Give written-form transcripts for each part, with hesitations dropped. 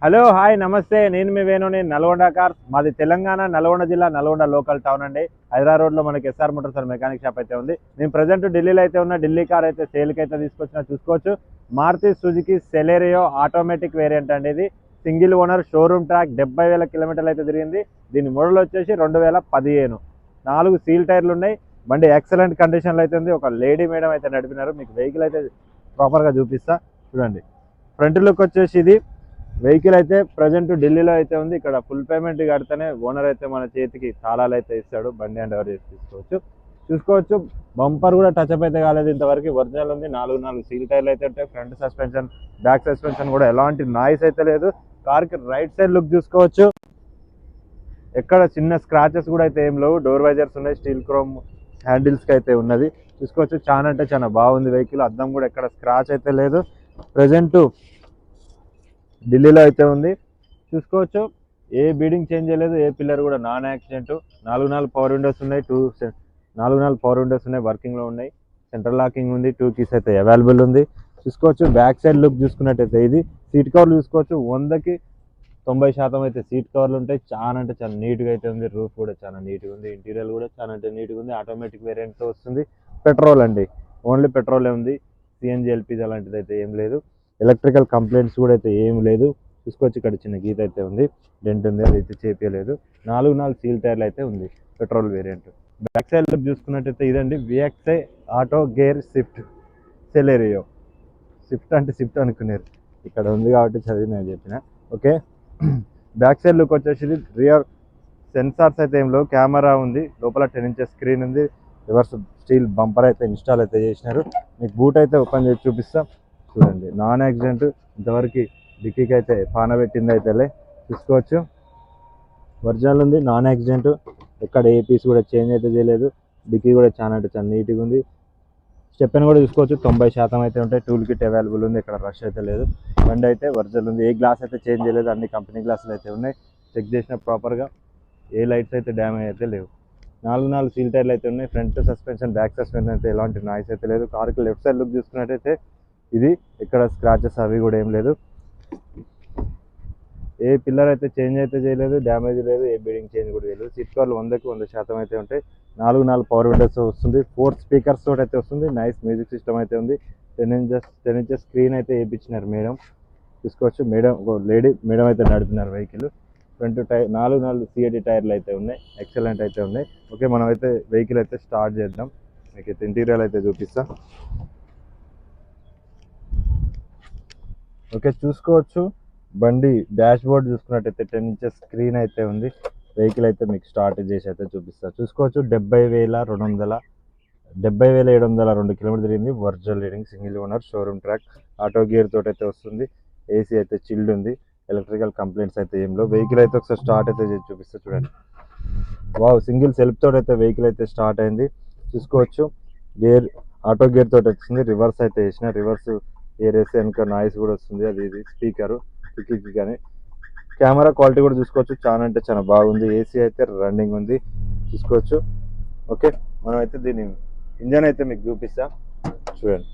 Hello hi నమస్తే నేను మీ వేణుని Nalgonda cars మాది తెలంగాణ నల్గొండ జిల్లా నల్గొండ లోకల్ టౌన్ అండి. హైదరాబాద్ రోడ్లో మనకి SR motors and mechanic shop అయితే ఉంది. నేను ప్రజెంట్ ఢిల్లీలో అయితే ఉన్న ఢిల్లీ కార్ అయితే సేల్కి అయితే తీసుకొచ్చినా చూసుకోవచ్చు. Maruti Suzuki Celerio automatic variant అండి. ఇది సింగిల్ ఓనర్ షోరూమ్ ట్రాక్ 70,000 కిలోమీటర్లు అయితే తిరిగింది. దీని మోడల్ వచ్చేసి 2015. 4 సీల్ టైర్లు ఉన్నాయి. బండి ఎక్సలెంట్ కండిషన్లో అయితే ఉంది. ఒక లేడీ మేడం అయితే నడిపినారు. మీకు వెహికల్ అయితే ప్రాపర్గా చూపిస్తా చూడండి. ఫ్రంట్ లుక్ వచ్చేసి ఇది వెహికల్ అయితే ప్రజెంట్ ఢిల్లీలో అయితే ఉంది. ఇక్కడ ఫుల్ పేమెంట్ కడితేనే ఓనర్ అయితే మన చేతికి తాళాలు అయితే ఇస్తాడు. బండి హ్యాండ్ ఓవర్ చేసి చూసుకోవచ్చు. బంపర్ కూడా టచ్ అప్ అయితే కాలేదు ఇంతవరకు. ఒరిజినల్ ఉంది. 4 సీల్ టైర్లు అయితే ఉంటాయి. ఫ్రంట్ సస్పెన్షన్ బ్యాక్ సస్పెన్షన్ కూడా ఎలాంటి నాయిస్ అయితే లేదు. కార్కి రైట్ సైడ్ లుక్ చూసుకోవచ్చు. ఎక్కడ చిన్న స్క్రాచెస్ కూడా అయితే ఏం లేవు. డోర్ వైజర్స్ ఉన్నాయి. స్టీల్ క్రోమ్ హ్యాండిల్స్కి అయితే ఉన్నది చూసుకోవచ్చు. చాలా అంటే చాలా బాగుంది వెహికల్. అద్దం కూడా ఎక్కడ స్క్రాచ్ అయితే లేదు. ప్రజెంట్ ఢిల్లీలో అయితే ఉంది చూసుకోవచ్చు. ఏ బీడింగ్ చేంజ్ చేయలేదు. ఏ పిల్లర్ కూడా నాన్ యాక్సిడెంట్. 4 పవర్ విండోస్ ఉన్నాయి. 4 పవర్ విండోస్ ఉన్నాయి, వర్కింగ్లో ఉన్నాయి. సెంట్రల్ లాకింగ్ ఉంది. 2 కీస్ అయితే అవైలబుల్ ఉంది చూసుకోవచ్చు. బ్యాక్ సైడ్ లుక్ చూసుకున్నట్టయితే ఇది సీట్ కవర్లు చూసుకోవచ్చు. 100కి 90% అయితే సీట్ కవర్లు ఉంటాయి. చాలా అంటే చాలా నీట్గా అయితే ఉంది. రూఫ్ కూడా చాలా నీట్గా ఉంది. ఇంటీరియర్ కూడా చాలా అంటే నీట్గా ఉంది. ఆటోమేటిక్ వేరియంట్తో వస్తుంది. పెట్రోల్ అండి, ఓన్లీ పెట్రోలే ఉంది. సిఎన్జి ఎల్పిజి అలాంటిది అయితే ఏం లేదు. ఎలక్ట్రికల్ కంప్లైంట్స్ కూడా అయితే ఏం లేదు చూసుకోవచ్చు. ఇక్కడ చిన్న గీత అయితే ఉంది, డెంట్ ఉంది, అది అయితే చేపియలేదు. 4 సీల్ టైర్లు అయితే ఉంది. Petrol variant. Back side look చూసుకున్నట్టయితే ఇదండి VXi auto gear Swift Celerio. Swift అంటే స్విఫ్ట్ అనుకున్నారు, ఇక్కడ ఉంది కాబట్టి చదివి నేను చెప్పిన. ఓకే, బ్యాక్ సైడ్ లుక్ వచ్చేసి రియర్ సెన్సార్స్ అయితే ఏం లేవు. కెమెరా ఉంది. లోపల 10 ఇంచెస్ స్క్రీన్ ఉంది. రివర్స్ స్టీల్ బంపర్ అయితే ఇన్స్టాల్ అయితే చేసినారు. మీకు బూట్ అయితే ఓపెన్ చేసి చూపిస్తాం చూడండి. Non accident. ఇంతవరకు డిక్కీకి అయితే పాన పెట్టింది అయితే చూసుకోవచ్చు. ఒరిజినల్ ఉంది, నాన్ యాక్సిడెంట్. ఎక్కడ ఏ పీస్ కూడా చేంజ్ అయితే చేయలేదు. డిక్కీ కూడా చాలా అంటే చాలా నీట్గా ఉంది. స్టెప్ని కూడా చూసుకోవచ్చు. 90% అయితే ఉంటాయి. టూల్ కిట్ అవైలబుల్ ఉంది. ఇక్కడ రష్ అయితే లేదు. బండి అయితే ఒరిజినల్ ఉంది. ఏ గ్లాస్ అయితే చేంజ్ చేయలేదు. అన్ని కంపెనీ గ్లాసులు అయితే ఉన్నాయి. చెక్ చేసిన ప్రాపర్గా. ఏ లైట్స్ అయితే డ్యామేజ్ అయితే లేవు. 4 సీల్ టైర్లు అయితే ఉన్నాయి. ఫ్రంట్ సస్పెన్షన్ బ్యాక్ సస్పెన్షన్ అయితే ఎలాంటి నాయిస్ అయితే లేదు. కార్కి లెఫ్ట్ సైడ్ లుక్ చూసుకున్నట్టయితే ఇది ఇక్కడ స్క్రాచెస్ అవి కూడా ఏం లేదు. ఏ పిల్లర్ అయితే చేంజ్ అయితే చేయలేదు. డ్యామేజ్ లేదు. ఏ బీడింగ్ చేంజ్ కూడా చేయలేదు. సీట్ కవర్లు 100కి 100% అయితే ఉంటాయి. 4 పవర్ విండోస్ వస్తుంది. 4 స్పీకర్స్ తోటి అయితే వస్తుంది. నైస్ మ్యూజిక్ సిస్టమ్ అయితే ఉంది. 10 ఇంచెస్ స్క్రీన్ అయితే వేయించినారు మేడం చూసుకోవచ్చు. మేడం ఒక లేడీ మేడం అయితే నడిపినారు వెహికల్. ఫ్రంట్ టైర్ 4 సిఐడి టైర్లు అయితే ఉన్నాయి. ఎక్సలెంట్ అయితే ఉన్నాయి. ఓకే, మనం అయితే వెహికల్ అయితే స్టార్ట్ చేద్దాం. మీకు అయితే ఇంటీరియర్ అయితే చూపిస్తాం. ఓకే, చూసుకోవచ్చు. బండి డాష్ బోర్డ్ చూసుకున్నట్టయితే 10 ఇంచెస్ స్క్రీన్ అయితే ఉంది. వెహికల్ అయితే మీకు స్టార్ట్ చేసి అయితే చూపిస్తా చూసుకోవచ్చు. 70,702 కిలోమీటర్ తిరిగింది. Original reading, single owner, showroom track, auto gear తోటి అయితే వస్తుంది. ఏసీ అయితే చిల్డ్ ఉంది. ఎలక్ట్రికల్ కంప్లైంట్స్ అయితే ఏం లేవు. వెహికల్ అయితే ఒకసారి స్టార్ట్ అయితే చేసి చూపిస్తా చూడండి. వావ్, సింగిల్ సెల్ఫ్ తోటి అయితే వెహికల్ అయితే స్టార్ట్ అయింది చూసుకోవచ్చు. గేర్ ఆటో గేర్ తోటి వచ్చింది. రివర్స్ అయితే వేసిన. రివర్స్ ఎయిర్ వేస్తే వెనక నాయిస్ కూడా వస్తుంది. అది ఇది స్పీకరు కిక్కి కానీ. కెమెరా క్వాలిటీ కూడా చూసుకోవచ్చు. చాలా అంటే చాలా బాగుంది. ఏసీ అయితే రన్నింగ్ ఉంది చూసుకోవచ్చు. ఓకే, మనం అయితే దీని ఇంజన్ అయితే మీకు చూపిస్తా చూడండి.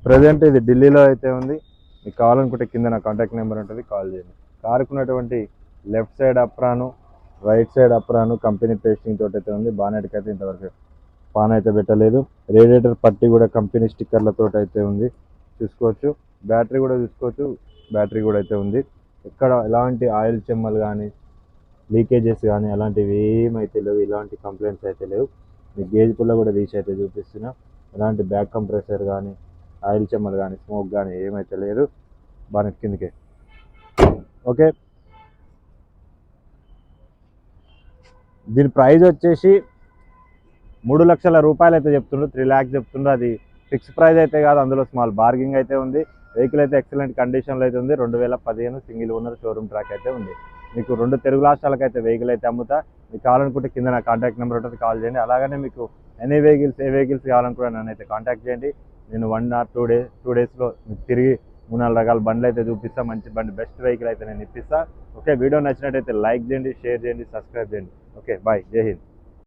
ప్రజెంట్ ఇది ఢిల్లీలో అయితే ఉంది. మీకు కావాలనుకుంటే కింద నా కాంటాక్ట్ నెంబర్ ఉంటుంది, కాల్ చేయండి. కారుకు ఉన్నటువంటి left side అప్రాను, right side అప్రాను company pasting తోటి అయితే ఉంది. బానెట్కి అయితే ఇంతవరకు పాన్ అయితే పెట్టలేదు. రేడియేటర్ పట్టి కూడా కంపెనీ స్టిక్కర్లతో అయితే ఉంది చూసుకోవచ్చు. బ్యాటరీ కూడా చూసుకోవచ్చు. బ్యాటరీ కూడా అయితే ఉంది. ఇక్కడ ఎలాంటి ఆయిల్ చెమ్మలు కానీ లీకేజెస్ కానీ అలాంటివి ఏమైతే లేవు. ఇలాంటి కంప్లైంట్స్ అయితే లేవు. మీకు గేజ్ పుల్ల కూడా తీసి అయితే చూపిస్తున్నా. ఎలాంటి బ్యాక్ కంప్రెసర్ కానీ ఆయిల్ చెమ్మలు కానీ స్మోక్ కానీ ఏమైతే లేదు. బానెట్ కిందకే. ఓకే, దీని ప్రైస్ వచ్చేసి 3 లక్షల రూపాయలు అయితే చెప్తుండ్రు. 3 lakhs చెప్తుండ్రు. అది ఫిక్స్ ప్రైస్ అయితే కాదు. అందులో స్మాల్ బార్గింగ్ అయితే ఉంది. వెహికల్ అయితే ఎక్సలెంట్ కండిషన్లో అయితే ఉంది. 2015 సింగిల్ ఓనర్ షోరూమ్ ట్రాక్ అయితే ఉంది. మీకు 2 తెలుగు రాష్ట్రాలకు అయితే వెహికల్ అయితే అమ్ముతా. మీకు కావాలనుకుంటే కింద నా కాంటాక్ట్ నెంబర్ ఉంటుంది, కాల్ చేయండి. అలాగనే మీకు ఏ వెహికల్స్ కావాలనుకుంటే నన్ను అయితే కాంటాక్ట్ చేయండి. నేను 1 or 2 daysలో మీకు తిరిగి 3-4 రకాల బండ్లు అయితే చూపిస్తా. మంచి బండి, బెస్ట్ వెహికల్ అయితే నేను ఇప్పిస్తా. ఓకే, వీడియో నచ్చినట్టయితే లైక్ చేయండి, షేర్ చేయండి, సబ్స్క్రైబ్ చేయండి. ఓకే, బాయ్, జై హింద్.